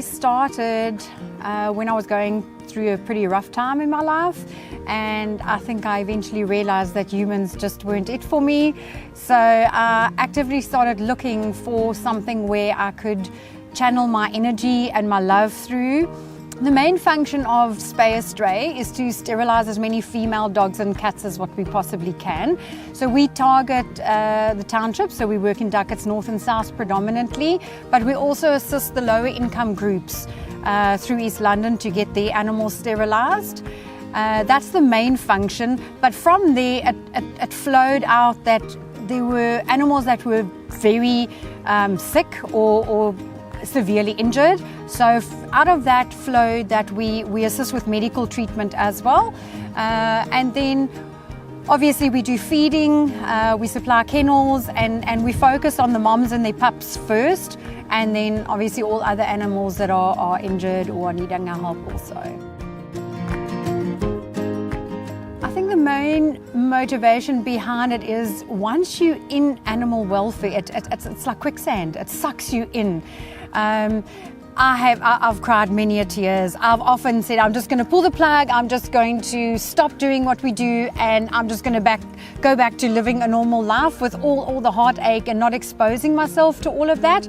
Spay started when I was going through a pretty rough time in my life, and I think I eventually realized that humans just weren't it for me. So I actively started looking for something where I could channel my energy and my love through. The main function of Spay a Stray is to sterilize as many female dogs and cats as what we possibly can. So we target the township, so we work in Duckett's North and South predominantly, but we also assist the lower income groups through East London to get the animals sterilized. That's the main function, but from there it flowed out that there were animals that were very sick or severely injured. So out of that flowed that we assist with medical treatment as well. And then obviously we do feeding, we supply kennels, and we focus on the moms and their pups first, and then obviously all other animals that are injured or needing our help also. I think the main motivation behind it is once you're in animal welfare, it's like quicksand, it sucks you in. I've cried many a tears. I've often said, I'm just going to pull the plug, I'm just going to stop doing what we do, and I'm just going to go back to living a normal life with all the heartache and not exposing myself to all of that.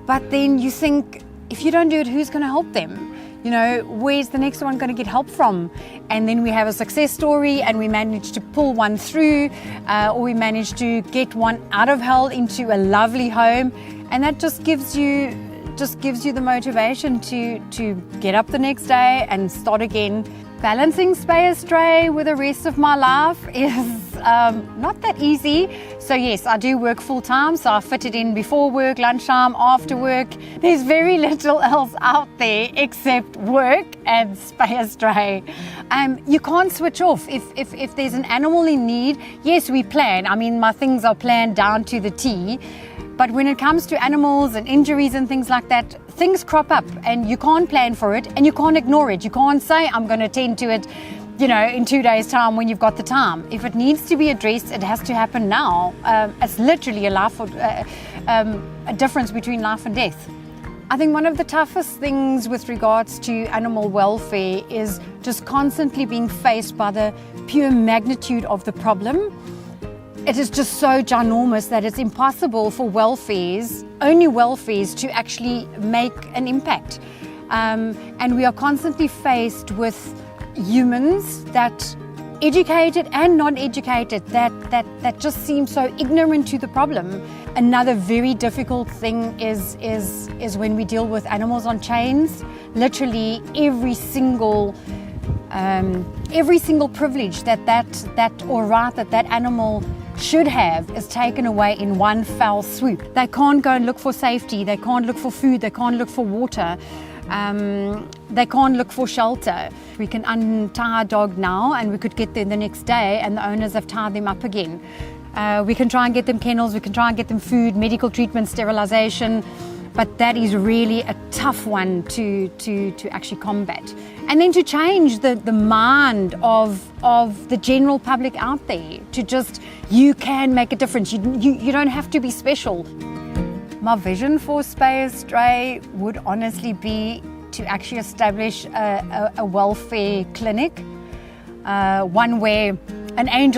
But then you think, if you don't do it, who's going to help them? You know, where's the next one going to get help from? And then we have a success story and we manage to pull one through, or we manage to get one out of hell into a lovely home, and that just gives you the motivation to get up the next day and start again. Balancing Spay a Stray with the rest of my life is not that easy. So yes, I do work full time, so I fit it in before work, lunchtime, after work. There's very little else out there except work and Spay a Stray. You can't switch off. If there's an animal in need, yes, we plan. I mean, my things are planned down to the T. But when it comes to animals and injuries and things like that, things crop up and you can't plan for it and you can't ignore it. You can't say, I'm going to tend to it, you know, in 2 days' time when you've got the time. If it needs to be addressed, it has to happen now. It's literally a difference between life and death. I think one of the toughest things with regards to animal welfare is just constantly being faced by the pure magnitude of the problem. It is just so ginormous that it's impossible for only welfares to actually make an impact. And we are constantly faced with humans that, educated and non-educated, that just seem so ignorant to the problem. Another very difficult thing is when we deal with animals on chains. Literally every single privilege that animal should have is taken away in one foul swoop. They can't go and look for safety, they can't look for food, they can't look for water, they can't look for shelter. We can untie a dog now and we could get them the next day and the owners have tied them up again. We can try and get them kennels, we can try and get them food, medical treatment, sterilization, but that is really a tough one to actually combat. And then to change the mind of the general public out there to just, you can make a difference, you don't have to be special. My vision for Spay a Stray would honestly be to actually establish a welfare clinic, one where an angel